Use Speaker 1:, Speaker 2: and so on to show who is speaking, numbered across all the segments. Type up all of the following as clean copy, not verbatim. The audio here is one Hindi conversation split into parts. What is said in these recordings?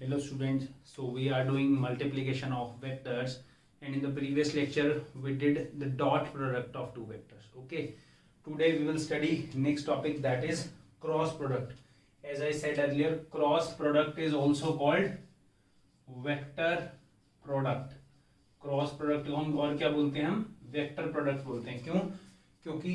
Speaker 1: Hello students, so we are doing multiplication of vectors, and in the previous lecture we did the dot product of two vectors. Okay, today we will study next topic, that is cross product. As I said earlier, cross product is also called vector product. Cross product को हम और क्या बोलते हैं, हम वेक्टर प्रोडक्ट बोलते हैं. क्यों? क्योंकि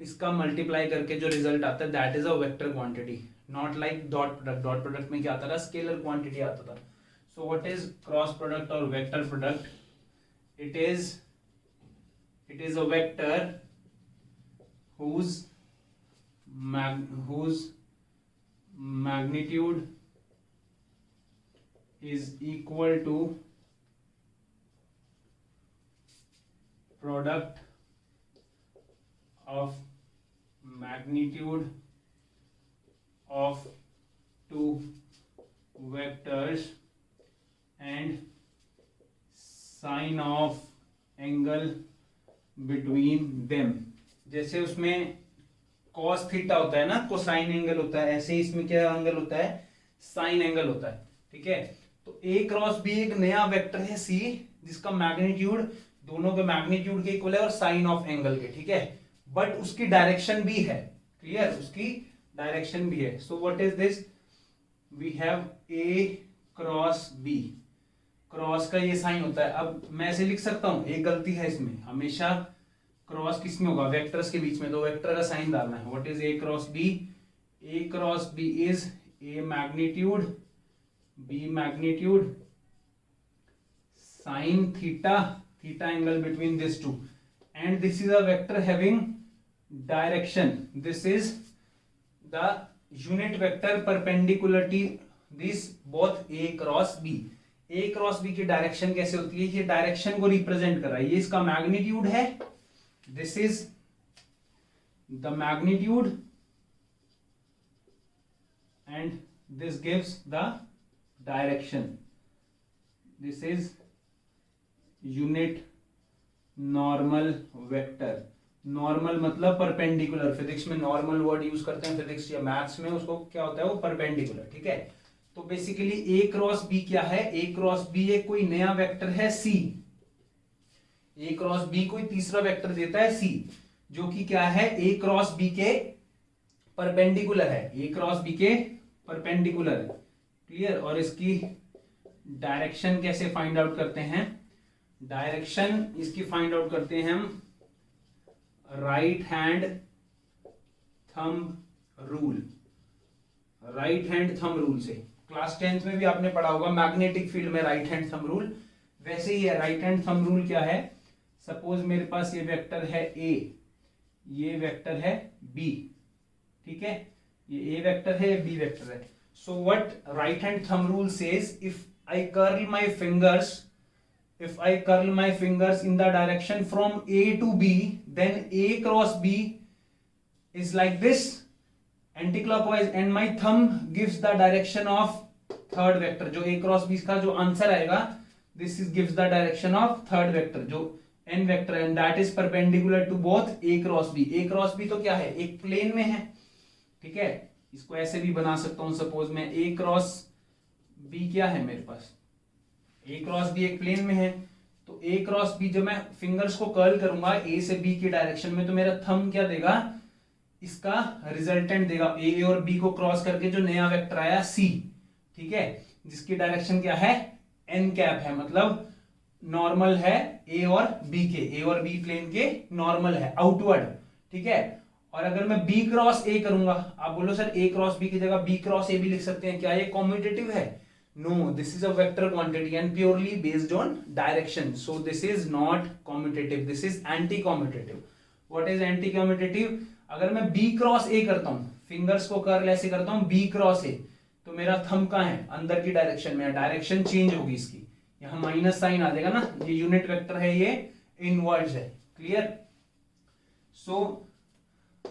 Speaker 1: इसका मल्टीप्लाई करके जो रिजल्ट आता है that is a vector quantity, not like dot product. Dot product में क्या आता था, स्केलर क्वांटिटी आता था. So what is cross product और vector product? It is a vector whose magnitude is equal to product of magnitude of two vectors and sine of angle between them. जैसे उसमें cos थीटा होता है ना, कोसाइन एंगल होता है, ऐसे इसमें क्या एंगल होता है, साइन एंगल होता है. ठीक है, तो A क्रॉस B एक नया वेक्टर है C, जिसका मैग्नीट्यूड दोनों के मैग्नीट्यूड के इक्वल है और साइन ऑफ एंगल के. ठीक है, बट उसकी डायरेक्शन भी है. क्लियर, उसकी डायरेक्शन भी है. So what is this? We have A cross B. Cross का ये साइन होता है. अब मैं ऐसे लिख सकता हूं, एक गलती है इसमें, हमेशा क्रॉस किस में होगा, वेक्टर्स के बीच में, तो वेक्टर का साइन डालना है. What is A cross B? A cross B is A magnitude, B magnitude, sine theta, theta angle between these two, and this is a vector having direction. This is the unit vector perpendicular to this both A cross B. A cross B की डायरेक्शन कैसे होती है, ये डायरेक्शन को रिप्रेजेंट कर रहा है. ये इसका मैग्नीट्यूड है, this is the magnitude and this gives the direction. This is unit normal vector. Normal मतलब परपेंडिकुलर. फिजिक्स में नॉर्मल वर्ड यूज करते हैं, फिजिक्स या मैथ्स में उसको क्या होता है, वो परपेंडिकुलर. ठीक है, तो बेसिकली A क्रॉस B क्या है, A क्रॉस B एक कोई नया वेक्टर है C. A क्रॉस B कोई तीसरा वेक्टर देता है C, जो कि क्या है, A क्रॉस B के परपेंडिकुलर है. A क्रॉस B के परपेंडिकुलर है. क्लियर, और इसकी डायरेक्शन कैसे फाइंड आउट करते हैं? डायरेक्शन इसकी फाइंड आउट करते हैं हम right hand thumb rule. Right hand thumb rule से क्लास 10th में भी आपने पढ़ा होगा, मैग्नेटिक फील्ड में राइट हैंड थंब रूल. वैसे ही है. राइट हैंड थंब रूल क्या है? सपोज मेरे पास ये वेक्टर है A, ये वेक्टर है B. ठीक है, ये A वेक्टर है, ये B वेक्टर है. So what right hand thumb rule says, if I curl my fingers, if I curl my fingers in the direction from A to B, then A cross B is like this, anti-clockwise, and my thumb gives the direction of third vector. जो A cross B का जो आंसर आएगा, this is gives the direction of third vector, जो n vector है, and that is perpendicular to both A cross B. A cross B तो क्या है, एक प्लेन में है. ठीक है, इसको ऐसे भी बना सकता हूं. सपोज में A cross B क्या है मेरे पास, A क्रॉस B एक प्लेन में है, तो A क्रॉस B जब मैं फिंगर्स को कर्ल करूंगा A से B की डायरेक्शन में, तो मेरा थंब क्या देगा, इसका रिजल्टेंट देगा A और B को क्रॉस करके जो नया वेक्टर आया C. ठीक है, जिसकी डायरेक्शन क्या है, n कैप है, मतलब नॉर्मल है A और B के, A और B प्लेन के नॉर्मल है, आउटवर्ड. ठीक है, और अगर मैं B क्रॉस A करूंगा, आप बोलो सर A क्रॉस B की जगह B क्रॉस A भी लिख सकते हैं, क्या ये कॉम्यूटेटिव है? No, this is a vector quantity and purely based on direction. So this is not commutative. This is anti-commutative. What is anti-commutative? अगर मैं B क्रॉस A करता हूं, फिंगर्स को कर्ल ऐसे करता हूं B क्रॉस A, तो मेरा थंब कहां है, अंदर की डायरेक्शन में. डायरेक्शन चेंज होगी इसकी, यहां माइनस साइन आ जाएगा ना. ये यूनिट वेक्टर है, ये इनवर्ड्स है. Clear? So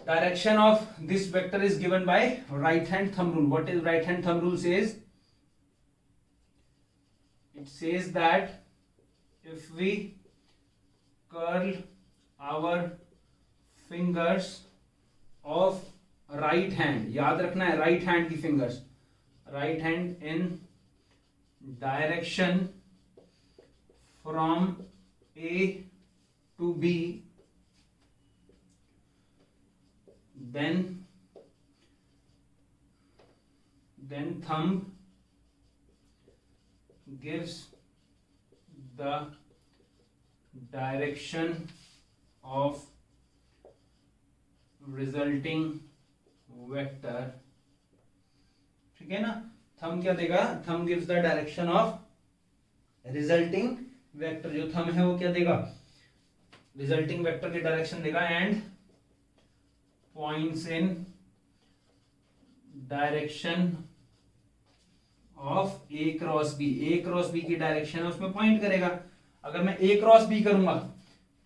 Speaker 1: direction of this vector is given by right hand thumb rule. What is right hand thumb rule says? It says that if we curl our fingers of right hand, याद रखना है राइट हैंड की fingers, right hand in direction from A to B, then thumb gives the direction of resulting vector, ठीक है ना। थंब क्या देगा, thumb gives the direction of resulting vector, जो थंब है वो क्या देगा, रिजल्टिंग वेक्टर की डायरेक्शन देगा, and points in direction of A cross B, A cross B की डायरेक्शन है उसमें पॉइंट करेगा। अगर मैं ए क्रॉस बी करूंगा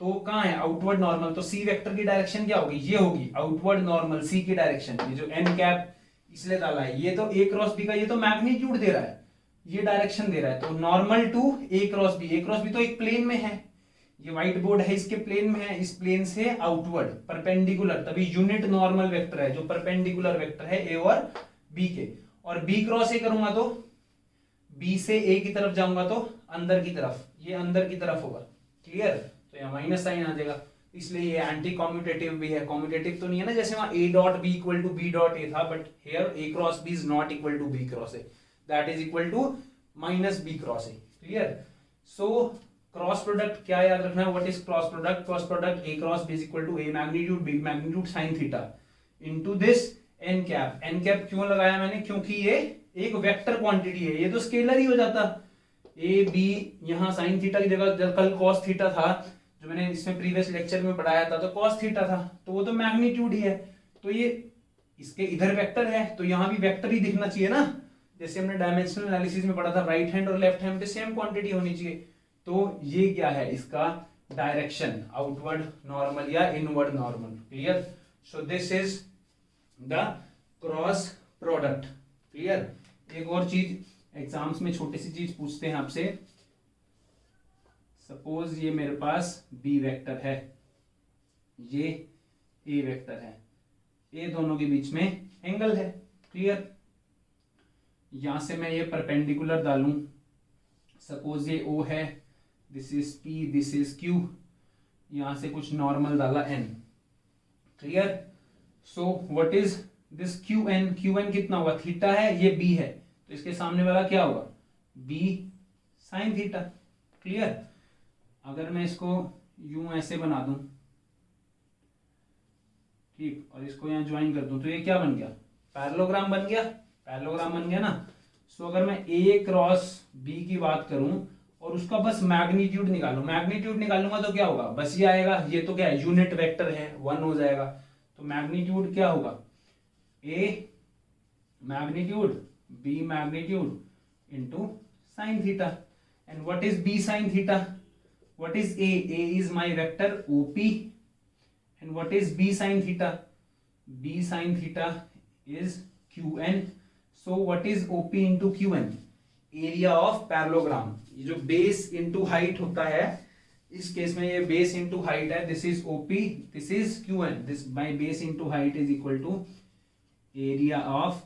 Speaker 1: तो कहां है, आउटवर्ड नॉर्मल, तो सी वेक्टर की डायरेक्शन क्या होगी, ये होगी आउटवर्ड नॉर्मल, सी की डायरेक्शन, ये जो एन कैप इसलिए डाला है, ये तो ए क्रॉस बी का, ये तो मैग्नीट्यूड दे रहा है, ये डायरेक्शन दे रहा है, तो normal to A cross B, A cross B तो एक प्लेन में है, ये व्हाइट बोर्ड है इसके प्लेन में है, इस प्लेन से आउटवर्ड परपेंडिकुलर, तभी यूनिट नॉर्मल वेक्टर है, जो परपेंडिकुलर वेक्टर है ए और बी के। और बी क्रॉस ए करूंगा तो बी से ए की तरफ जाऊंगा तो अंदर की तरफ, ये अंदर की तरफ होगा, क्लियर, तो यहाँ माइनस साइन आ जाएगा, इसलिए ये एंटी कॉम्यूटेटिव भी है, कॉम्यूटेटिव तो नहीं है ना, जैसे वहां a dot b equal to b dot a था, but here a cross B is not equal to b cross a, that is equal to minus b cross a, clear. So cross product क्या याद रखना है, what is cross product, cross product A cross B is equal to a magnitude B magnitude sine theta into this n cap. N cap क्यों लगाया मैंने, क्योंकि ये एक वेक्टर क्वांटिटी है, ये तो स्केलर ही हो जाता, ए बी, यहाँ साइन थीटा की जगह जब कल कॉस थीटा था, जो मैंने इसमें प्रीवियस लेक्चर में पढ़ाया था, तो कॉस थीटा था, तो वो तो मैग्नीट्यूड ही है, तो ये इसके इधर वेक्टर है, तो यहाँ भी वेक्टर ही दिखना चाहिए ना, जैसे हमने डायमेंशनल एनालिसिस में पढ़ा था, राइट हैंड और लेफ्ट हैंड पे सेम क्वांटिटी होनी चाहिए। तो ये क्या है, इसका डायरेक्शन आउटवर्ड नॉर्मल या inward normal, clear. So this is the cross product, clear. एक और चीज एग्जाम्स में छोटी सी चीज पूछते हैं आपसे, सपोज ये मेरे पास बी वेक्टर है, ये ए वेक्टर है, ये दोनों के बीच में एंगल है, क्लियर। यहां से मैं ये परपेंडिकुलर डालूं, सपोज ये ओ है, this is P, this is Q, यहां से कुछ नॉर्मल डाला N, clear. So what is this Q N, Q N कितना होगा, थीटा है, ये बी है, तो इसके सामने वाला क्या होगा, बी साइन थीटा, क्लियर। अगर मैं इसको यूं ऐसे बना दूं, ठीक, और इसको यहां ज्वाइन कर दूं, तो ये क्या बन गया, पैरेललोग्राम बन गया, पैरेललोग्राम बन गया ना। सो अगर मैं ए क्रॉस बी की बात करूं और उसका बस मैग्नीट्यूड निकालूं, मैग्नीट्यूड निकालूंगा तो क्या होगा, बस ये आएगा, ये तो क्या है, यूनिट वेक्टर है, 1 हो जाएगा, तो मैग्नीट्यूड क्या होगा, a magnitude B magnitude into sine theta. And what is b sine theta, what is a, a is my vector OP, and what is b sine theta, b sine theta is Q n. So what is OP into q n, area of parallelogram, ये जो बेस इंटू हाइट होता है, इस केस में ये बेस इंटू हाइट है, this is OP, this is Q N, this my base into height is equal to area of,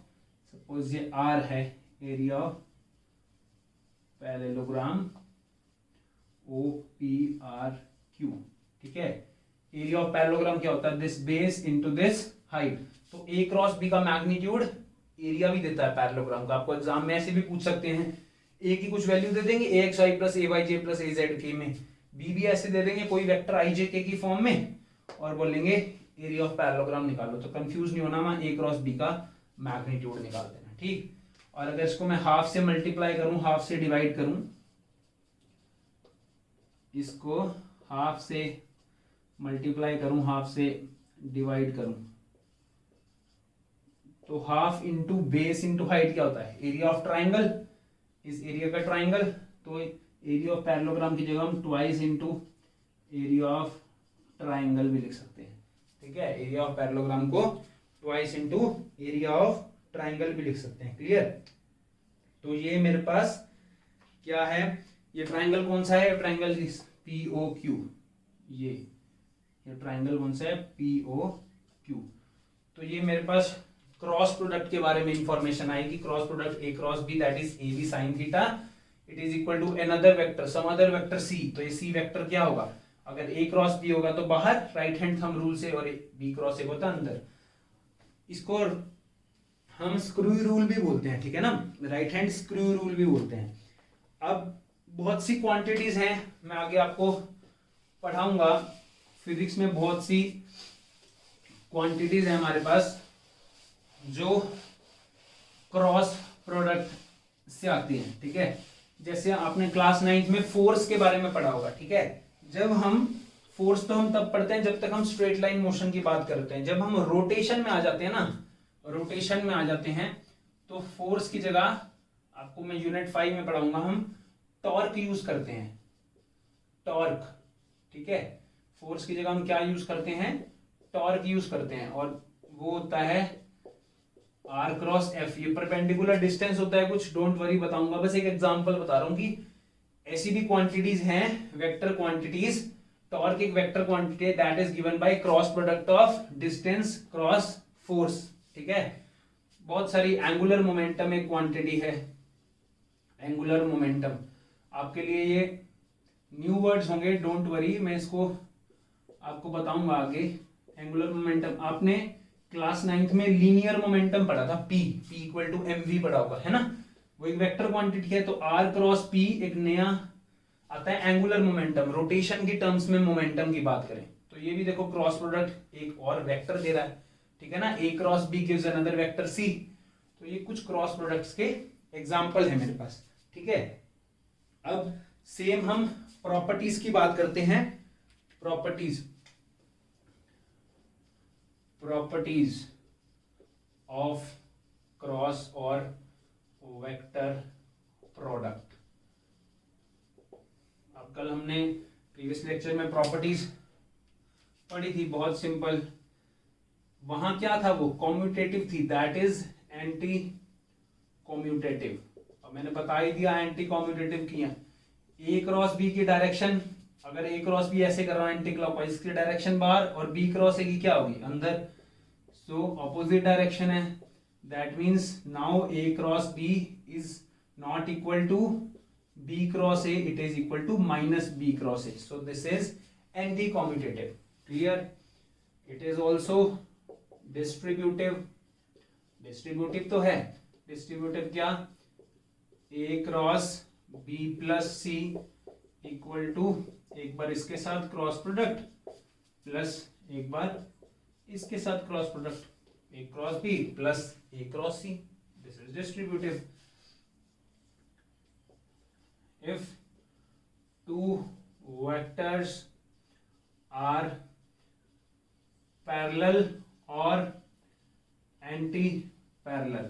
Speaker 1: suppose ये आर है, area of parallelogram O P R Q, ठीक है। एरिया ऑफ पैरेललोग्राम क्या होता है, this base into this height, तो ए क्रॉस बी का मैग्नीट्यूड एरिया भी देता है पैरेललोग्राम का, आपको एग्जाम में ऐसे भी पूछ सकते हैं, ए की कुछ वैल्यू दे देंगे, ए एक्स वाई प्लस ए वाई जे प्लस ए जेड के में, बी भी ऐसे दे देंगे कोई वेक्टर आई जे के की फॉर्म में, और बोलेंगे एरिया ऑफ पैरेललोग्राम निकालो, तो कंफ्यूज नहीं होना, मैं ए क्रॉस बी का मैग्नीट्यूड निकाल देना, ठीक। और अगर इसको मैं हाफ से मल्टीप्लाई करूं, हाफ से डिवाइड करूं, इसको हाफ से मल्टीप्लाई करूं, हाफ से डिवाइड करूं, तो half into base into height क्या होता है, एरिया ऑफ ट्राइंगल, इस एरिया का ट्राइंगल, तो एरिया ऑफ पैरेललोग्राम की जगह हम twice into area of triangle भी लिख सकते हैं, ठीक है। एरिया ऑफ पैरेललोग्राम को twice into area of triangle भी लिख सकते हैं, क्लियर। तो ये मेरे पास क्या है, ये ट्राइंगल कौन सा है, ट्राइंगल पी ओ क्यू, ये ट्राइंगल कौन सा है, पी ओ क्यू। तो ये मेरे पास क्रॉस प्रोडक्ट के बारे में इंफॉर्मेशन आएगी, cross product A cross B, that is A B sine theta it is equal to another vector some other vector C, तो ये सी वेक्टर क्या होगा, अगर ए क्रॉस बी होगा तो बाहर राइट हैंड थंब रूल से, और बी क्रॉस ए होता अंदर। इसको हम स्क्रू रूल भी बोलते हैं, ठीक है ना, राइट हैंड स्क्रू रूल भी बोलते हैं। अब बहुत सी क्वांटिटीज हैं, मैं आगे आपको पढ़ाऊंगा, फिजिक्स में बहुत सी क्वांटिटीज है हमारे पास जो क्रॉस प्रोडक्ट से आती हैं, ठीक है। जैसे आपने क्लास 9th में फोर्स के बारे में पढ़ा होगा, ठीक है। जब हम फोर्स तो हम तब पढ़ते हैं जब तक हम स्ट्रेट लाइन मोशन की बात करते हैं, जब हम रोटेशन में आ जाते हैं ना, रोटेशन में आ जाते हैं तो फोर्स की जगह आपको मैं यूनिट 5 में पढ़ाऊंगा, हम टॉर्क यूज करते हैं, टॉर्क, ठीक है। फोर्स की जगह हम क्या यूज करते हैं, टॉर्क यूज करते हैं, और वो होता है आर क्रॉस एफ। ये परपेंडिकुलर डिस्टेंस होता है कुछ, डोंट वरी बताऊंगा, बस एक एग्जांपल बता रहा हूं कि ऐसी भी क्वांटिटीज हैं वेक्टर क्वांटिटीज। टॉर्क एक वेक्टर क्वांटिटी है that is given by cross product of distance cross force, ठीक है। बहुत सारी एंगुलर मोमेंटम एक क्वांटिटी है, एंगुलर मोमेंटम, आपके लिए ये न्यू वर्ड्स होंगे, डोंट वरी, मैं इसको आपको बताऊंगा आगे। एंगुलर मोमेंटम आपने क्लास 9th में लीनियर मोमेंटम पढ़ा था, P इक्वल टू mv पढ़ा होगा, है ना, वो एक वेक्टर क्वांटिटी है। तो r क्रॉस p एक नया आता है एंगुलर मोमेंटम, रोटेशन की टर्म्स में मोमेंटम की बात करें तो ये भी देखो क्रॉस प्रोडक्ट एक और वेक्टर दे रहा है, ठीक है ना, a cross b gives another vector c। तो ये कुछ क्रॉस प्रोडक्ट्स के एग्जांपल है मेरे पास, ठीक है। अब सेम हम प्रॉपर्टीज की बात करते हैं, प्रॉपर्टीज ऑफ क्रॉस और वेक्टर प्रोडक्ट। अब कल हमने प्रीवियस लेक्चर में प्रॉपर्टीज पढ़ी थी, बहुत सिंपल, वहां क्या था, वो कॉम्यूटेटिव थी, दैट इज एंटी कॉम्यूटेटिव। अब मैंने बता ही दिया एंटी कॉम्यूटेटिव किया, ए क्रॉस बी की डायरेक्शन, अगर ए क्रॉस बी ऐसे कर रहा है एंटी क्लॉकवाइज की डायरेक्शन बाहर, और बी क्रॉस ए की क्या होगी अंदर, सो ऑपोजिट डायरेक्शन है, that means now a cross B is not equal to b cross a, it is equal to minus b cross a, so this is anti commutative, clear. It is also distributive, distributive तो है, डिस्ट्रीब्यूटिव क्या, a cross B plus c equal to एक बार इसके साथ क्रॉस प्रोडक्ट प्लस एक बार इसके साथ cross product, A cross B plus A cross C, this is distributive. If two vectors are parallel और एंटी पैरेलल,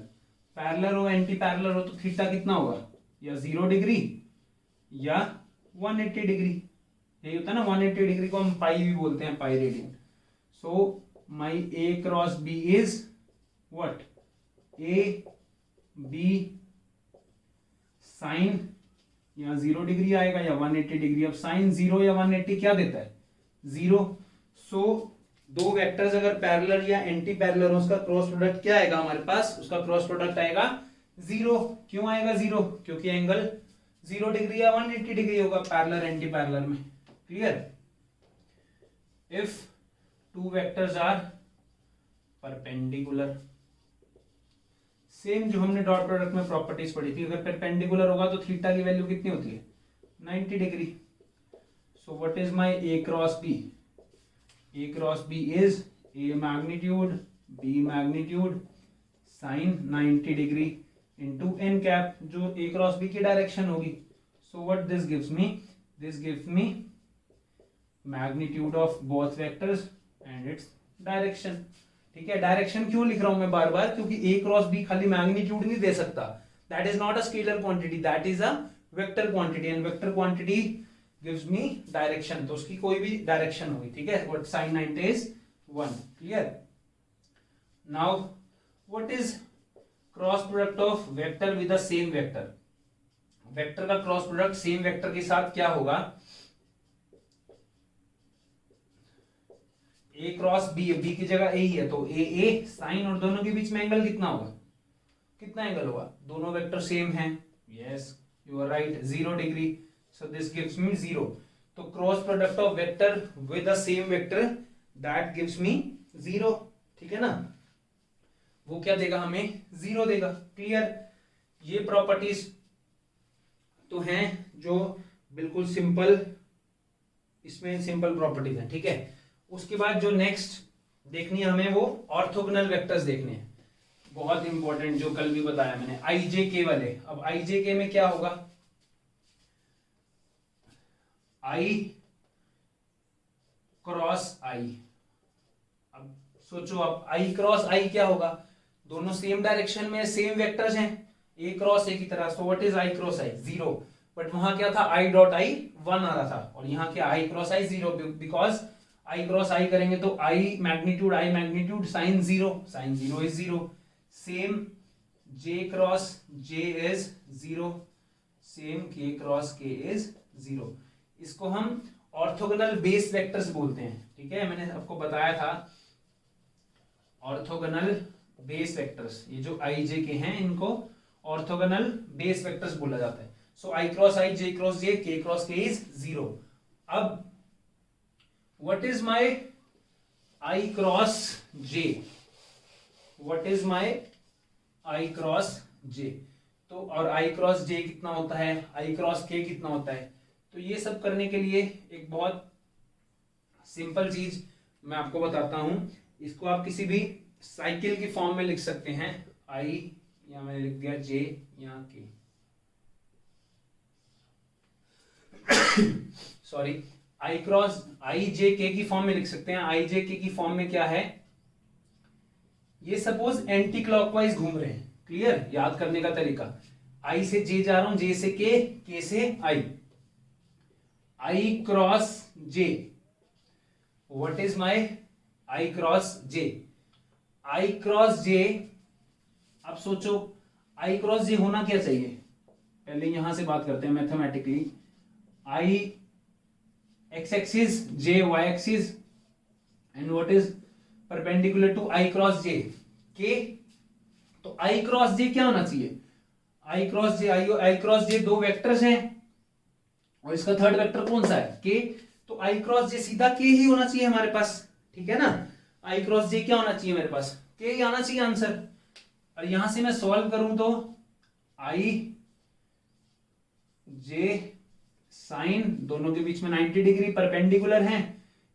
Speaker 1: पैरेलल हो एंटी पैरेलल हो तो थीटा कितना होगा, या 0 डिग्री या 180 डिग्री, यही होता है ना, 180 डिग्री को हम पाई भी बोलते हैं, pi radian. So my A cross B is what, A B sine, यहाँ 0 डिग्री आएगा या 180 डिग्री, अब साइन 0 या 180 क्या देता है, 0। सो दो वेक्टर्स अगर पैरेलल या एंटी पैरेलल हो, उसका क्रॉस प्रोडक्ट क्या आएगा हमारे पास, उसका क्रॉस प्रोडक्ट आएगा 0। क्यों आएगा 0, क्योंकि एंगल 0 डिग्री या 180 डिग्री होगा पैरेलल एंटी पैरेलल में, clear. If two vectors are perpendicular, same जो हमने डॉट प्रोडक्ट में प्रॉपर्टीज पढ़ी थी, अगर परपेंडिकुलर होगा तो थीटा की वैल्यू कितनी होती है, 90 degree. So what is my A cross B, A cross B is A magnitude B magnitude sine 90 degree into N cap, जो ए क्रॉस बी की डायरेक्शन होगी। So what this gives me, this gives me magnitude of both vectors and its direction, ठीक है। डायरेक्शन क्यों लिख रहा हूं मैं बार बार, क्योंकि ए क्रॉस बी खाली मैग्नीट्यूड नहीं दे सकता, that is not a scalar quantity, that is a vector quantity, and vector quantity gives me direction, तो उसकी कोई भी डायरेक्शन होगी, ठीक है। What sine 90 is 1, clear. Now what is cross product of vector with the same vector, vector का क्रॉस प्रोडक्ट सेम वेक्टर के साथ क्या होगा, ए क्रॉस बी, बी की जगह ए ही है तो ए साइन, और दोनों के बीच में एंगल कितना होगा, कितना एंगल होगा, दोनों वेक्टर सेम हैं, yes, you are right, 0 degree, so this gives me 0. तो cross product of vector with the same vector that gives me 0. ठीक है ना, वो क्या देगा हमें, 0 देगा. क्लियर. ये प्रॉपर्टीज तो हैं जो बिल्कुल सिंपल, इसमें सिंपल प्रॉपर्टीज हैं. ठीक है, उसके बाद जो नेक्स्ट देखनी है हमें वो ऑर्थोगोनल वेक्टर्स देखने हैं. बहुत इंपॉर्टेंट, जो कल भी बताया मैंने, आई जे के वाले. अब आई जे के में क्या होगा, आई क्रॉस आई. अब सोचो, अब आई क्रॉस आई क्या होगा, दोनों सेम डायरेक्शन में सेम वेक्टर्स हैं, ए क्रॉस ए की तरह. सो what is i cross i, 0. But वहां क्या था, आई डॉट आई 1 आ रहा था, और यहाँ क्या i cross i 0, because i cross i करेंगे तो i magnitude sine 0, sine 0 is 0. Same j cross j is 0, same k cross k is 0. इसको हम ऑर्थोगोनल बेस वेक्टर्स बोलते हैं. ठीक है, मैंने आपको बताया था ऑर्थोगोनल बेस वेक्टर्स, ये जो आई जे के हैं इनको ऑर्थोगोनल बेस वेक्टर्स बोला जाता है. सो आई क्रॉस आई, जे क्रॉस जे, के क्रॉस के इज 0. अब what is my i cross j, what is my i cross j. तो और आई क्रॉस जे कितना होता है, आई क्रॉस के कितना होता है. तो ये सब करने के लिए एक बहुत सिंपल चीज मैं आपको बताता हूं. इसको आप किसी भी साइकिल की फॉर्म में लिख सकते हैं. आई, या मैंने लिख दिया जे, यहाँ के, सॉरी, आई क्रॉस आई जे के की फॉर्म में लिख सकते हैं. आई जे के की फॉर्म में क्या है, ये सपोज एंटी क्लॉकवाइज घूम रहे हैं. क्लियर, याद करने का तरीका, आई से जे जा रहा हूं, जे से के से i. I cross j, what is my i cross j, i cross j. अब सोचो आई क्रॉस जे होना क्या चाहिए, पहले यहां से बात करते हैं mathematically. I x axis, j y axis, and what is perpendicular to i cross j, k. तो आई क्रॉस जे क्या होना चाहिए, आई क्रॉस जे, आई क्रॉस जे दो वेक्टर्स हैं और इसका थर्ड वेक्टर कौन सा है, के. तो आई क्रॉस जे सीधा के ही होना चाहिए हमारे पास. ठीक है ना, आई क्रॉस जे क्या होना चाहिए मेरे पास, के ही आना चाहिए आंसर. और यहां से मैं सॉल्व करूं तो आई जे साइन, दोनों के बीच में 90 डिग्री परपेंडिकुलर हैं,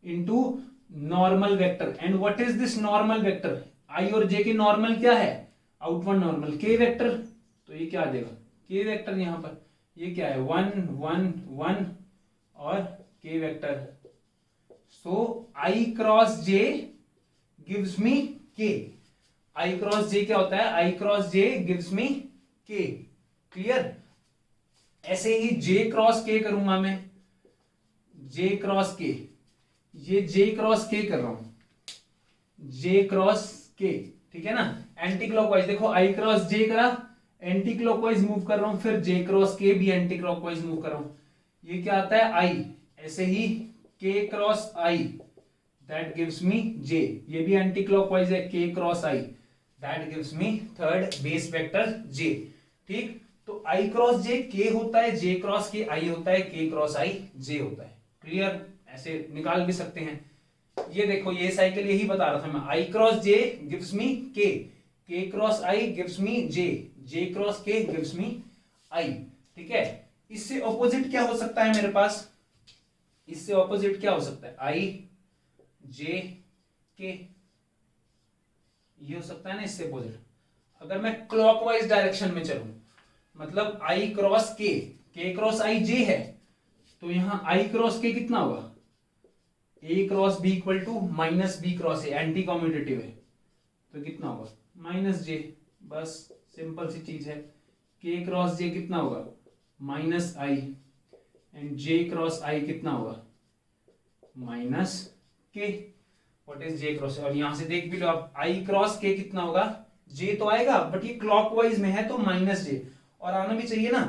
Speaker 1: into normal vector. And what is this normal vector, i और जे के नॉर्मल क्या है, आउटवर्ड नॉर्मल, के वेक्टर. तो ये क्या आ जाएगा, के वेक्टर. यहां पर ये क्या है, 1 1 1 और के वेक्टर. सो आई क्रॉस जे गिव्स मी के. आई क्रॉस जे क्या होता है, आई क्रॉस जे गिव्स मी के. क्लियर. ऐसे ही जे क्रॉस के करूंगा मैं, जे क्रॉस के, ये जे क्रॉस के कर रहा हूं, जे क्रॉस के. ठीक है ना, एंटी क्लॉकवाइज. देखो आई क्रॉस जे करा, एंटी क्लॉकवाइज मूव कर रहा हूं, फिर जे क्रॉस के भी एंटी क्लॉकवाइज मूव कर रहा हूं. ये क्या आता है, आई. ऐसे ही k cross i, that gives me j. ये भी एंटी क्लॉकवाइज है, k cross i, that gives me third base vector j. ठीक. तो आई क्रॉस जे के होता है, जे क्रॉस के आई होता है, के क्रॉस आई जे होता है. क्लियर. ऐसे निकाल भी सकते हैं. ये देखो, ये साइकिल यही बता रहा था मैं, आई क्रॉस जे गिव्स मी के क्रॉस आई गिव्स मी जे क्रॉस के गिव्स मी आई. ठीक है. इससे ऑपोजिट क्या हो सकता है मेरे पास, इससे ऑपोजिट क्या हो सकता है, आई जे के, ये हो सकता है ना इससे ऑपोजिट. अगर मैं क्लॉकवाइज डायरेक्शन में चलूं, मतलब आई क्रॉस के क्रॉस आई जे है, तो यहां आई क्रॉस के कितना होगा, a cross B equal to minus b cross a, anti commutative है, तो कितना होगा, माइनस जे. बस सिंपल सी चीज है. के क्रॉस जे कितना होगा, minus i, and j cross i कितना होगा, minus k. What is j cross. और यहां से देख भी लो आप, आई क्रॉस के कितना होगा, जे तो आएगा, बट ये क्लॉकवाइज में है तो माइनस जे, और आना भी चाहिए ना.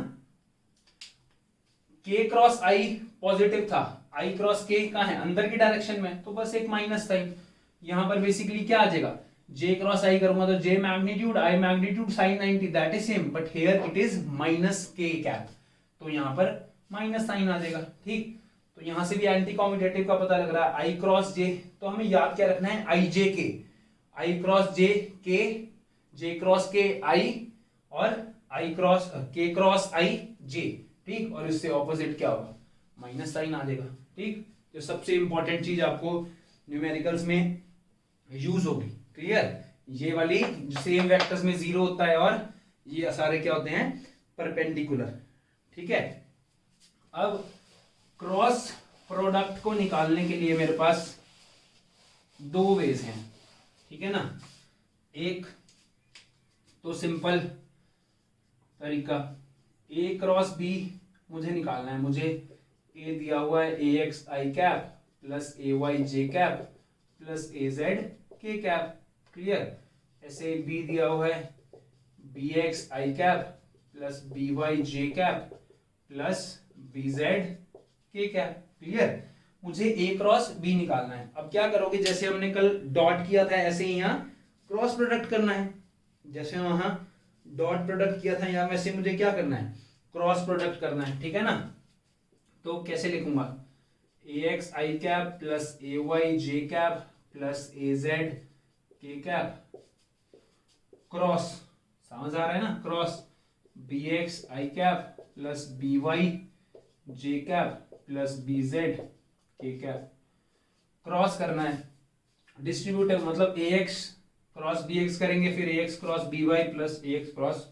Speaker 1: के क्रॉस आई पॉजिटिव था, आई क्रॉस के कहां है, अंदर की डायरेक्शन में, तो बस एक माइनस था. यहां पर बेसिकली क्या आ जाएगा, जे क्रॉस आई करूंगा तो j magnitude i magnitude sine 90, that is same, but here it is minus k cap. तो यहाँ पर माइनस साइन आ जाएगा। ठीक, तो यहां से भी एंटी कॉम्यूटेटिव का पता लग रहा है, आई क्रॉस जे। तो हमें याद क्या रखना है, आई जे के, आई क्रॉस जे के, जे क्रॉस के आई, और आई क्रॉस के क्रॉस आई जे। ठीक, और इससे ऑपोजिट क्या होगा, माइनस साइन आ जाएगा। ठीक, तो सबसे इंपॉर्टेंट चीज आपको न्यूमेरिकल्स में यूज होगी। क्लियर, ये वाली सेम वेक्टर्स में जीरो होता है और ये सारे क्या होते हैं, परपेंडिकुलर। ठीक है, अब क्रॉस प्रोडक्ट को निकालने के लिए मेरे पास दो वेज हैं। ठीक है ना, एक तो सिंपल तरीका, ए क्रॉस बी मुझे निकालना है। मुझे ए दिया हुआ है a x i cap plus A y j cap plus A z k cap. Clear, ऐसे बी दिया हुआ है B x i cap plus b Y j cap plus b z k cap. Clear, मुझे ए क्रॉस बी निकालना है। अब क्या करोगे, जैसे हमने कल डॉट किया था ऐसे ही यहाँ क्रॉस प्रोडक्ट करना है। जैसे वहां डॉट प्रोडक्ट किया था, यहाँ वैसे मुझे क्या करना है, क्रॉस प्रोडक्ट करना है। ठीक है ना, तो कैसे लिखूंगा, a x i cap plus A y j cap plus A z k cap cross, समझ आ रहा है ना, cross b x i cap plus b Y j cap plus b z k cap. Cross करना है, डिस्ट्रीब्यूटिव मतलब a x cross b x करेंगे, फिर a x cross b y plus A x cross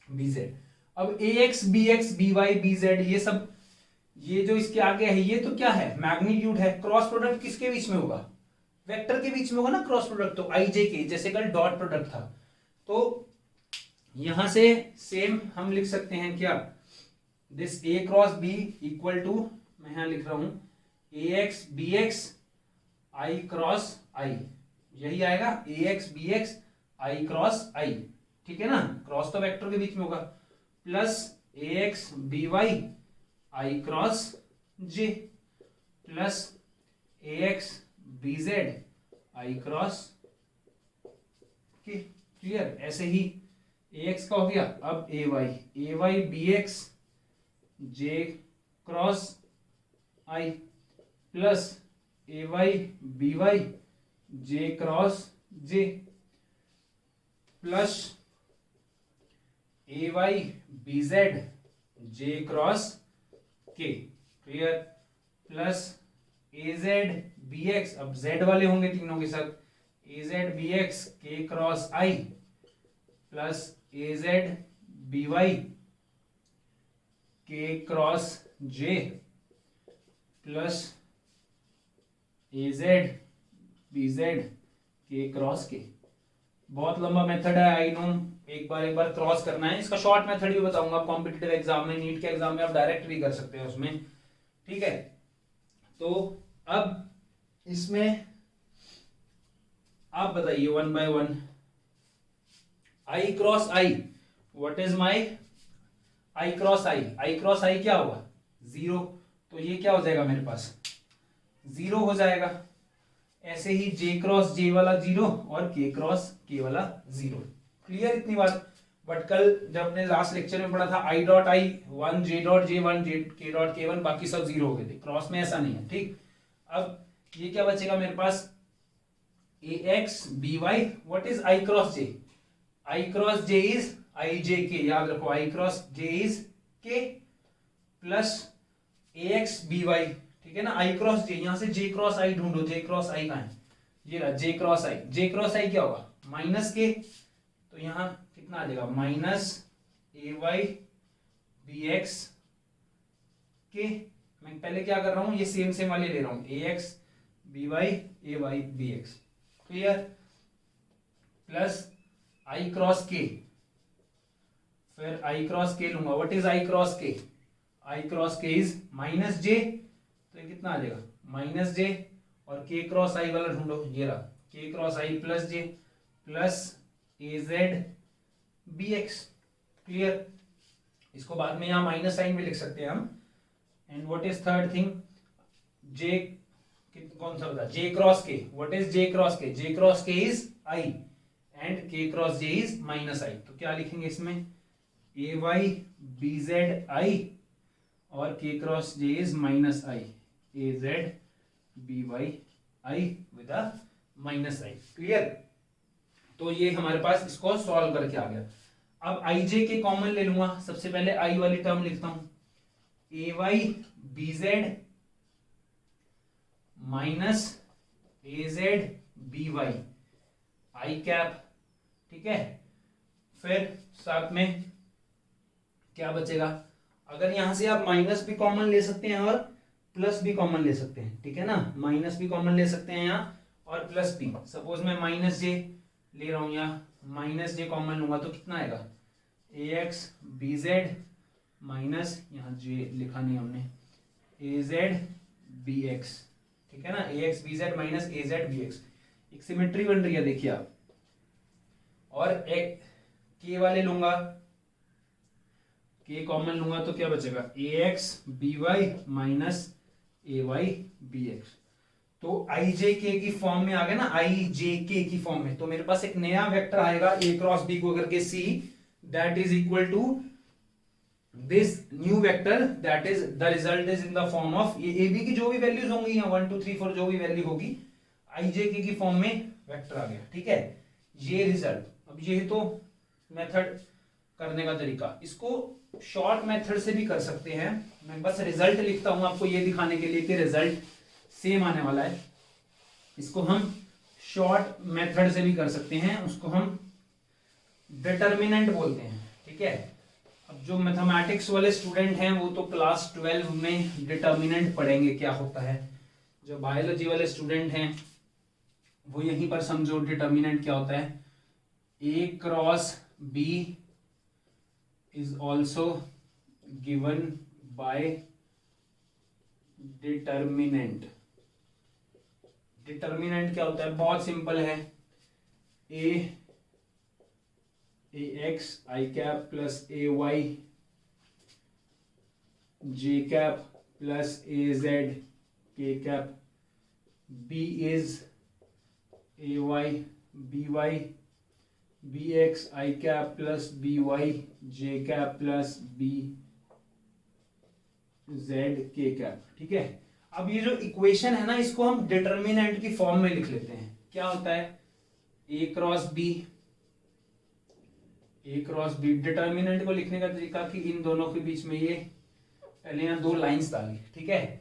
Speaker 1: b z. अब a x B Y B z ये सब, ये जो इसके आगे है ये तो क्या है, मैग्नीट्यूड है। क्रॉस प्रोडक्ट किसके बीच में होगा, वेक्टर के बीच में होगा ना क्रॉस प्रोडक्ट, तो आई जे के, जैसे कल डॉट प्रोडक्ट था। तो यहां से सेम हम लिख सकते हैं क्या, this A cross B equal to, मैं यहां लिख रहा हूं ए x B x I cross I, यही आएगा A x B x I cross I. ठीक है ना, क्रॉस तो वेक्टर के बीच में होगा, plus A x B Y I cross J plus A x B Z I cross K. Clear, ऐसे ही ए एक्स का हो गया। अब A Y B X J cross I plus A Y B Y J cross J plus A Y B Z J cross K. Clear, plus A Z B X, अब जेड वाले होंगे तीनों के साथ, ए जेड बी एक्स के cross I plus A Z B Y के क्रॉस जे प्लस ए जेड बी जेड के क्रॉस के। बहुत लंबा मेथड है, आई नो, एक बार क्रॉस करना है। इसका शॉर्ट मेथड भी बताऊंगा कॉम्पिटिटिव एग्जाम में, नीट के एग्जाम में आप डायरेक्ट भी कर सकते हैं उसमें। ठीक है, तो अब इसमें आप बताइए one by one, i cross i, what is my i cross i, i cross i क्या होगा, जीरो, तो ये क्या हो जाएगा मेरे पास, जीरो हो जाएगा। ऐसे ही जे क्रॉस जे वाला जीरो और के क्रॉस के वाला जीरो। क्लियर इतनी बात। बट कल जब हमने लास्ट लेक्चर में पढ़ा था i dot i one, j dot j one, j k dot के वन, बाकी सब जीरो हो गए थे, क्रॉस में ऐसा नहीं है। ठीक, अब ये क्या बचेगा मेरे पास, a x B y, what is i cross j, i cross j is i j k, याद रखो i cross j is k plus A x B y. ठीक है ना, आई क्रॉस जे, यहां से जे क्रॉस आई ढूंढो, जे क्रॉस आई कहां है, ये रहा जे cross I. J cross i क्या होगा, माइनस के, तो यहां कितना आ जाएगा, minus a Y B X के। मैं पहले क्या कर रहा हूं, ये सेम वाले ले रहा हूं, ए x B y a Y B x. Clear, plus i cross k, फिर आई क्रॉस के लूंगा, व्हाट इज आई क्रॉस के, आई क्रॉस के इज माइनस जे, तो ये कितना आ जाएगा, माइनस जे, और के क्रॉस आई वाला ढूंढो, ये रहा के cross I plus J plus A Z B x. Clear, इसको बाद में यहां माइनस साइन भी लिख सकते हैं हम। And what is third thing, j कौन सा बता, j cross k, what is j cross k, j cross k is i and k cross j is minus i. तो क्या लिखेंगे इसमें, a Y B Z i और k cross j is minus i, a Z B Y i with a minus i. Clear? तो ये हमारे पास इसको सॉल्व करके आ गया। अब आई जे के कॉमन ले लूंगा। सबसे पहले आई वाली टर्म लिखता हूं, ए Y B Z minus A Z B Y i cap. ठीक है, फिर साथ में क्या बचेगा? अगर यहां से आप माइनस भी कॉमन ले सकते हैं और प्लस भी कॉमन ले सकते हैं। ठीक है ना, माइनस भी कॉमन ले सकते हैं यहाँ और प्लस भी। सपोज मैं माइनस जे ले रहा हूं, यहाँ माइनस जे कॉमन लूंगा तो कितना आएगा? A x B Z minus, यहाँ जे लिखा नहीं हमने, ए जेड बी एक्स। ठीक है ना, ए एक्स बी जेड माइनस ए जेड बी एक्स। एक सिमेट्री बन रही है देखिए आप। और एक के वाले लूंगा, के कॉमन लूंगा तो क्या बचेगा? ए x B y minus a Y B x. तो आई जे के की फॉर्म में आ गया ना, आई जे के की फॉर्म में। तो मेरे पास एक नया वेक्टर आएगा ए क्रॉस बी को करके c, that is equal to this new vector, that is the result is in the form of, ये ए बी की जो भी वैल्यूज होंगी यहाँ 1 2 3 4 जो भी वैल्यू होगी, आई जे के की फॉर्म में वेक्टर आ गया। ठीक है, ये रिजल्ट। अब ये तो मेथड करने का तरीका, इसको शॉर्ट मेथड से भी कर सकते हैं। मैं बस रिजल्ट लिखता हूं आपको ये दिखाने के लिए कि रिजल्ट सेम आने वाला है। इसको हम शॉर्ट मेथड से भी कर सकते हैं, उसको हम डिटर्मिनेंट बोलते हैं। ठीक है, अब जो मैथमेटिक्स वाले स्टूडेंट हैं वो तो क्लास 12 में डिटर्मिनेंट पढ़ेंगे क्या होता है। जो बायोलॉजी वाले स्टूडेंट हैं वो यहीं पर समझो डिटर्मिनेंट क्या होता है। A cross b is also given by determinant। Determinant क्या होता है? बहुत सिंपल है, a x i cap plus A y j cap plus A z k cap, b is a Y B Y B x i cap plus b Y j cap plus b z k cap. ठीक है, अब ये जो इक्वेशन है ना, इसको हम डिटर्मिनेंट की फॉर्म में लिख लेते हैं। क्या होता है? A cross B, A cross B. Determinant को लिखने का तरीका कि इन दोनों के बीच में ये पहले यहाँ दो लाइंस डाली। ठीक है,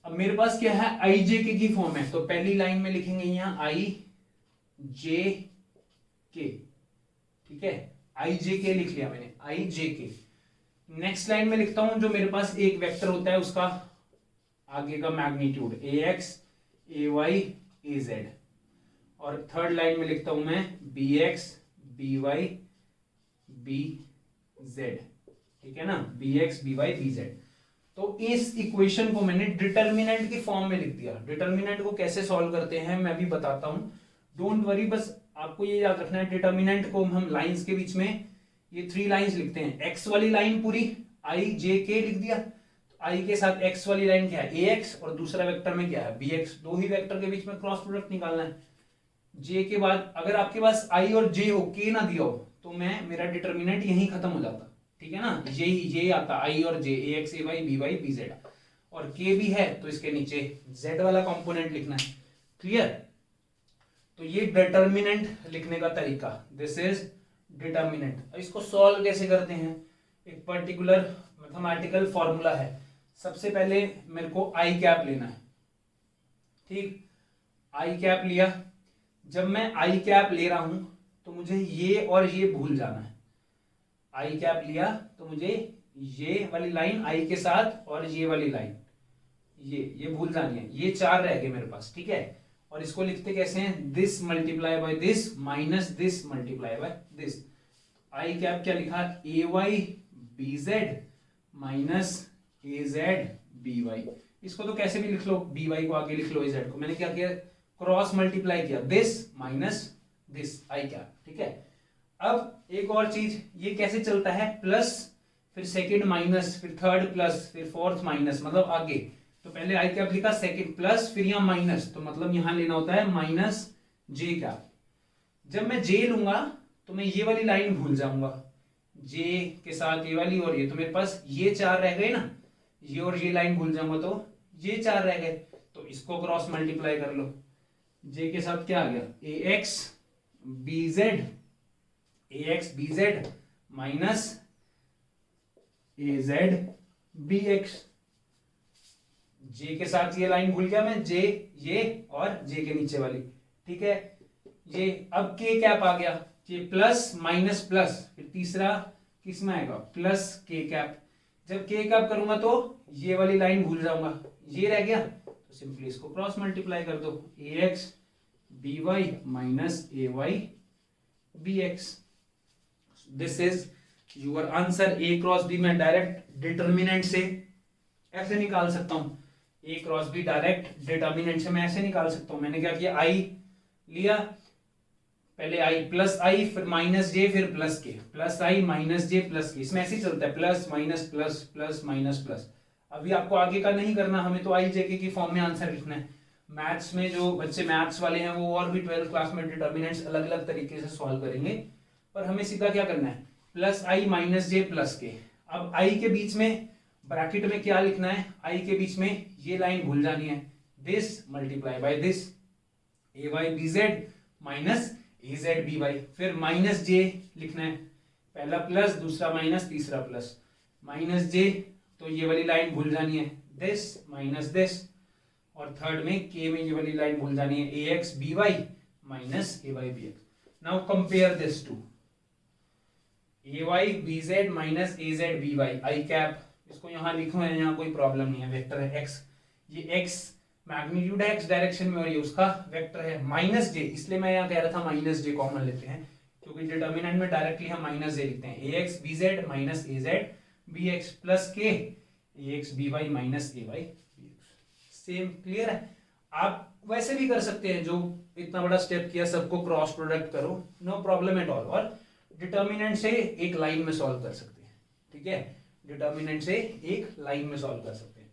Speaker 1: अब मेरे पास क्या है? आई जे के की फॉर्म है, तो पहली लाइन में लिखेंगे यहाँ आई जे के। ठीक है, आई जे के लिख लिया मैंने, आई जे के। नेक्स्ट लाइन में लिखता हूं जो मेरे पास एक वेक्टर होता है उसका आगे का magnitude, A x A Y A Z. और थर्ड लाइन में लिखता हूं मैं B X B Y B Z. ठीक है ना, B X B Y B Z. तो इस इक्वेशन को मैंने डिटर्मिनेंट की फॉर्म में लिख दिया। डिटर्मिनेंट को कैसे सॉल्व करते हैं मैं भी बताता हूं, डोंट वरी। बस आपको ये याद रखना है, डिटर्मिनेंट को हम लाइंस के बीच में ये 3 लाइंस लिखते हैं। एक्स वाली लाइन पूरी आई जे के लिख दिया, तो आई के साथ एक्स वाली लाइन क्या है? ए एक्स, और दूसरा वेक्टर में क्या है? B X. दो ही वेक्टर के बीच में क्रॉस प्रोडक्ट निकालना है। जे के बाद अगर आपके पास आई और जे हो, के ना दिया हो, तो मेरा डिटर्मिनेंट यहीं खत्म हो जाता। ठीक है ना, ये आता आई और j, a x A Y B Y B z. और के भी है तो इसके नीचे जेड वाला कंपोनेंट लिखना है। क्लियर? तो ये डिटर्मिनेंट लिखने का तरीका, दिस इज डिटर्मिनेंट। इसको सॉल्व कैसे करते हैं? एक पर्टिकुलर मैथमेटिकल फॉर्मूला है। सबसे पहले मेरे को आई कैप लेना है। ठीक, आई कैप लिया। जब मैं आई कैप ले रहा हूं तो मुझे ये और ये भूल जाना है। आई कैप लिया तो मुझे ये वाली लाइन आई के साथ और ये वाली लाइन ये भूल जानी है। ये 4 रह गए मेरे पास। ठीक है, और इसको लिखते कैसे हैं? This multiply by this minus this multiply by this. I cap क्या लिखा? ए वाई बी जेड माइनस ए जेड बी वाई। इसको तो कैसे भी लिख लो, बी वाई को आगे लिख लो, ए जेड को। मैंने क्या किया? क्रॉस मल्टीप्लाई किया, this minus this I cap. ठीक है, अब एक और चीज, ये कैसे चलता है? प्लस, फिर सेकेंड माइनस, फिर थर्ड प्लस, फिर फोर्थ माइनस, मतलब आगे। तो पहले आई कैप लिखा, सेकेंड प्लस, फिर यहां माइनस, तो मतलब यहां लेना होता है माइनस जे कैप। जब मैं जे लूंगा तो मैं ये वाली लाइन भूल जाऊंगा, जे के साथ ये वाली और ये, तो मेरे पास ये 4 रह गए ना। ये और ये लाइन भूल जाऊंगा तो ये 4 रह गए, तो इसको क्रॉस मल्टीप्लाई कर लो। जे के साथ क्या आ गया, ए एक्स बी जेड माइनस ए जेड बी एक्स। जे के साथ ये लाइन भूल गया मैं, जे ये और जे के नीचे वाली, ठीक है। ये अब के कैप आ गया, ये प्लस माइनस प्लस, फिर तीसरा किस में आएगा, प्लस के कैप। जब के कैप करूंगा तो ये वाली लाइन भूल जाऊंगा, ये रह गया, तो सिंपली इसको क्रॉस मल्टीप्लाई कर दो, a x B y minus a Y B x. This is your answer. A cross b मैं डायरेक्ट डिटर्मिनेंट से ऐसे निकाल सकता हूं, a cross b direct determinant से मैं ऐसे निकाल सकता हूं। मैंने क्या किया, आई लिया, पहले आई प्लस आई, फिर माइनस जे, फिर प्लस के, प्लस आई माइनस जे प्लस के, इसमें ऐसे ही चलता है, plus minus plus plus minus plus. अभी आपको आगे का नहीं करना, हमें तो आई जे के की फॉर्म में आंसर लिखना है। मैथ्स में जो बच्चे मैथ्स वाले हैं वो और भी 12th क्लास में डिटर्मिनेंट्स अलग अलग तरीके से सॉल्व करेंगे, पर हमें सीधा क्या करना है, प्लस आई माइनस जे प्लस के। अब आई के बीच में ब्रैकेट में क्या लिखना है, आई के बीच में ये लाइन भूल जानी है, this multiply by this, A Y B Z minus A Z B Y, फिर माइनस जे लिखना है, पहला प्लस दूसरा माइनस तीसरा प्लस, माइनस जे, तो ये वाली लाइन भूल जानी है, दिस माइनस दिस, और थर्ड में के में ये वाली लाइन भूल जानी है, a x B y minus a Y B x. Now compare this to a Y B Z minus A Z B Y, i cap, इसको यहां लिखो है, यहाँ कोई प्रॉब्लम नहीं है, वेक्टर है एक्स, ये एक्स मैग्नीट्यूड है एक्स डायरेक्शन में और ये उसका वेक्टर है माइनस जे, इसलिए मैं यहाँ कह रहा था माइनस जे कॉमन लेते हैं, क्योंकि डिटर्मिनेंट में डायरेक्टली हम माइनस जे लिखते हैं, a x B Z minus A Z B x plus k a x B y minus a Y B x. Same, clear है। आप वैसे भी कर सकते हैं, जो इतना बड़ा स्टेप किया, सबको क्रॉस प्रोडक्ट करो, नो प्रॉब्लम एट ऑल, और डिटर्मिनेंट से एक लाइन में सॉल्व कर सकते हैं, ठीक है, डिटर्मिनेंट से एक लाइन में सॉल्व कर सकते हैं।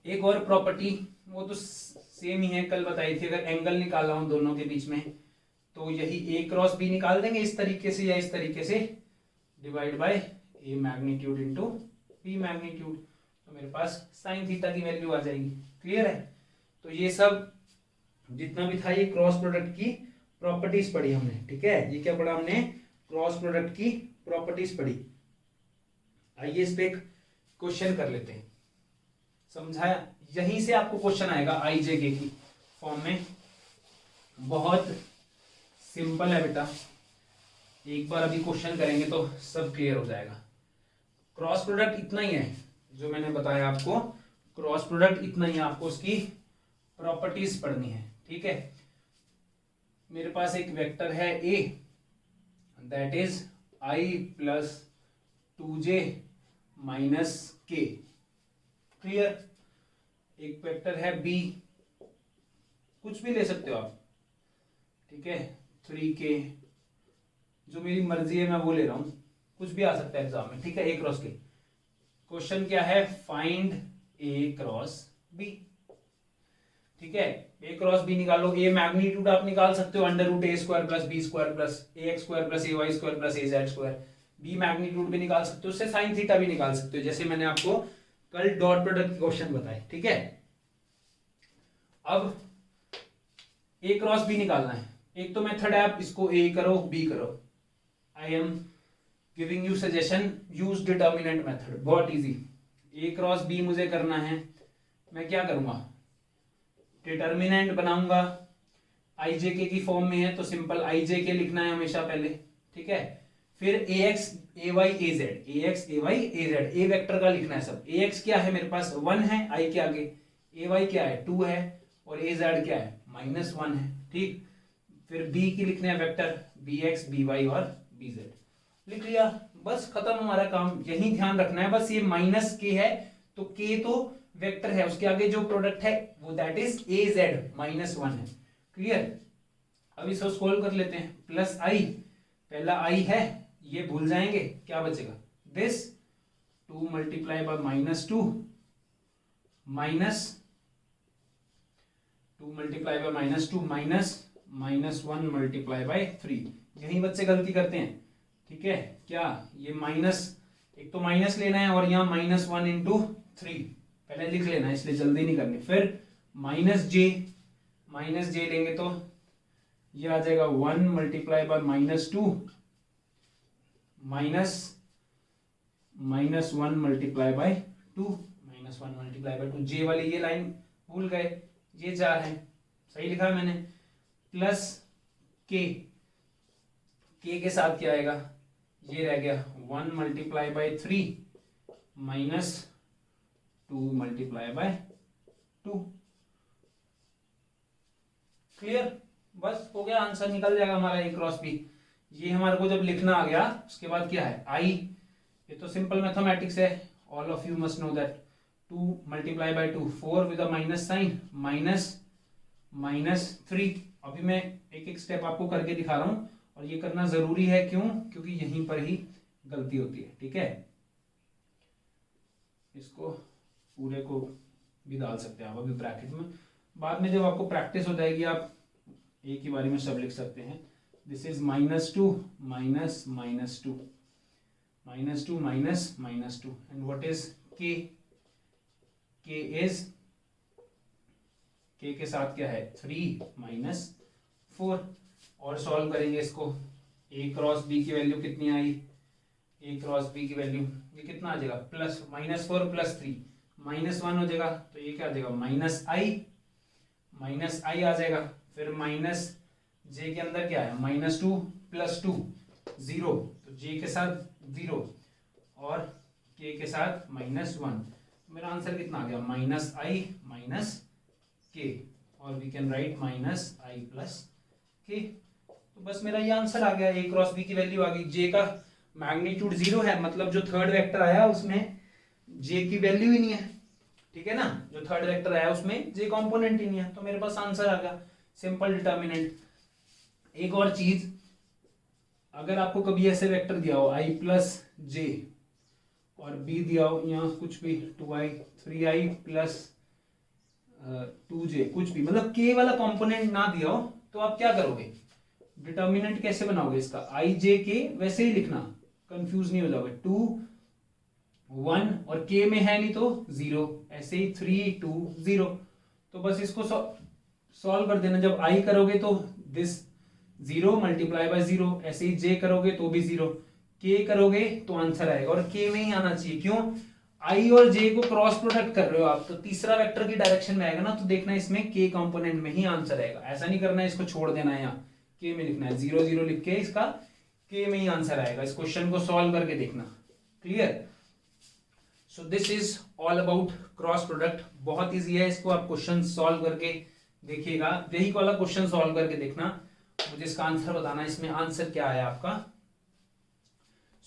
Speaker 1: एक और प्रॉपर्टी, वो तो सेम ही है, कल बताई थी, अगर एंगल निकाला हूं दोनों के बीच में, तो यही ए क्रॉस बी निकाल देंगे इस तरीके से या इस तरीके से, divide by A magnitude into B magnitude, तो मेरे पास साइन थीटा की वैल्यू आ जाएगी, क्लियर है। तो ये सब जितना भी था, ये क्रॉस प्रोडक्ट की प्रॉपर्टीज पढ़ी हमने, ठीक है, ये क्या पढ़ा हमने, क्रॉस प्रोडक्ट की प्रॉपर्टीज पढ़ी। आइए इस पे एक क्वेश्चन कर लेते हैं, समझाया, यहीं से आपको क्वेश्चन आएगा आई जे के की फॉर्म में, बहुत सिंपल है बेटा, एक बार अभी क्वेश्चन करेंगे तो सब क्लियर हो जाएगा। क्रॉस प्रोडक्ट इतना ही है जो मैंने बताया आपको, क्रॉस प्रोडक्ट इतना ही है, आपको उसकी प्रॉपर्टीज पढ़नी है, ठीक है। मेरे पास एक वेक्टर है a, that is i plus 2j minus k, clear. एक वेक्टर है बी, कुछ भी ले सकते हो आप, ठीक है, 3k, जो मेरी मर्जी है मैं वो ले रहा हूं, कुछ भी आ सकता है एग्जाम में, ठीक है। ए क्रॉस के क्वेश्चन क्या है, फाइंड ए क्रॉस बी, ठीक है। ए क्रॉस बी निकालो, ए मैग्नीट्यूड आप निकाल सकते हो under root a square plus b square plus A x square plus A y square plus A z square, b magnitude भी निकाल सकते हो, उससे साइन थीटा भी निकाल सकते हो, जैसे मैंने आपको कल डॉट प्रोडक्ट क्वेश्चन बताए, ठीक है। अब ए क्रॉस बी निकालना है, एक तो मेथड है, आप इसको ए करो बी करो, I am giving you suggestion, use determinant method, बहुत इजी। ए क्रॉस बी मुझे करना है, मैं क्या करूंगा, डिटर्मिनेंट बनाऊंगा, आई जे के की फॉर्म में है तो सिंपल आई जे के लिखना है हमेशा पहले, ठीक है। फिर a x A Y A Z, A x A Y A Z, A vector का लिखना है सब। ए एक्स क्या है मेरे पास 1 है आई के आगे, ए वाई क्या है 2 है, और ए जेड क्या है -1 है, ठीक। फिर बी की लिखने हैं vector B X B Y और बी जेड, लिख लिया, बस खत्म हमारा काम। यही ध्यान रखना है बस, ये माइनस के है तो के तो वेक्टर है, उसके आगे जो प्रोडक्ट है वो दैट इज ए जेड -1 है, क्लियर। अब इसको स्क्रॉल कर लेते हैं, प्लस आई, पहला आई है, ये भूल जाएंगे, क्या बचेगा this 2 multiply by -2 minus 2 multiply by -2 minus -1 multiply by 3, यही बच्चे गलती करते हैं, ठीक है। क्या ये माइनस एक तो माइनस लेना है और यहाँ -1 इंटू 3 पहले लिख लेना है, इसलिए जल्दी नहीं करनी। फिर माइनस जे लेंगे तो ये आ जाएगा 1 multiply by -2 minus 1 multiply by 2 जे वाली ये लाइन भूल गए, ये 4 है, सही लिखा है मैंने, प्लस के के साथ क्या आएगा, ये रह गया 1 multiply by 3 minus 2 multiply by 2। Clear? बस हो गया, आंसर निकल जाएगा हमारा ए क्रॉस बी। ये हमारे को जब लिखना आ गया, उसके बाद क्या है आई, ये तो सिंपल मैथमेटिक्स है, all of you must know that. 2 multiply by 2 4 with a minus sign -3। अभी मैं एक एक स्टेप आपको करके दिखा रहा हूं और ये करना जरूरी है, क्यों? क्योंकि यहीं पर ही गलती होती है, ठीक है। इसको पूरे को भी डाल सकते हैं आप अभी ब्रैकेट में, बाद में जब आपको प्रैक्टिस हो जाएगी आप एक ही बारी में सब लिख सकते हैं। This is -2 minus -2 and what is के इज, के के साथ क्या है 3 -4। और सॉल्व करेंगे इसको, ए क्रॉस बी की वैल्यू कितनी आई, ए क्रॉस बी की वैल्यू ये कितना आ जाएगा, प्लस -4 + 3 -1 हो जाएगा, तो ये क्या आ जाएगा माइनस आई आ जाएगा। फिर माइनस जे के अंदर क्या है -2 + 2 0, तो जे के साथ 0 और के के साथ -1, मेरा आंसर कितना आ गया -i -k, और we can write -i + k। तो बस मेरा ये आंसर आ गया, ए क्रॉस बी की वैल्यू आ गई। जे का मैग्नीट्यूड 0 है, मतलब जो थर्ड वेक्टर आया उसमें जे की वैल्यू ही नहीं है, ठीक है ना, जो थर्ड वेक्टर आया उसमें जे कंपोनेंट ही नहीं है, तो मेरे पास आंसर आ गया, सिंपल डिटर्मिनेंट। एक और चीज, अगर आपको कभी ऐसे वेक्टर दिया हो i + j और b दिया हो यहाँ कुछ भी 2i 3i + 2j कुछ भी, मतलब k वाला कंपोनेंट ना दिया हो, तो आप क्या करोगे, डिटर्मिनेंट कैसे बनाओगे इसका, i j k वैसे ही लिखना, कंफ्यूज नहीं हो जाओगे। 2 1 और k में है नहीं तो 0, ऐसे ही 3 2 0, तो बस इसको सॉल्व कर देना। जब i करोगे तो दिस 0 मल्टीप्लाई बाय 0, ऐसे ही j करोगे तो भी 0, k करोगे तो आंसर आएगा, और k में ही आना चाहिए, क्यों, i और j को क्रॉस प्रोडक्ट कर रहे हो आप, तो तीसरा वेक्टर की डायरेक्शन में आएगा ना, तो देखना इसमें k कंपोनेंट में ही आंसर आएगा, ऐसा नहीं करना है इसको छोड़ देना है, यहाँ k में लिखना है, 0 0 लिख के इसका k में ही आंसर आएगा। इस क्वेश्चन को सॉल्व करके देखना। Clear? So this is all about cross product, बहुत इजी है, इसको आप क्वेश्चन सॉल्व करके देखिएगा, यही वाला क्वेश्चन सॉल्व करके देखना, मुझे इसका आंसर बताना, इसमें आंसर क्या आया आपका।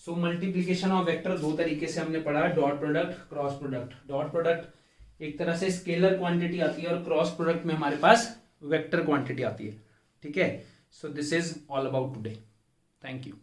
Speaker 1: सो मल्टीप्लीकेशन ऑफ वेक्टर दो तरीके से हमने पढ़ा, dot product, cross product. Dot product एक तरह से स्केलर क्वांटिटी आती है और क्रॉस प्रोडक्ट में हमारे पास वेक्टर क्वांटिटी आती है, ठीक है। सो this is all about today, thank you.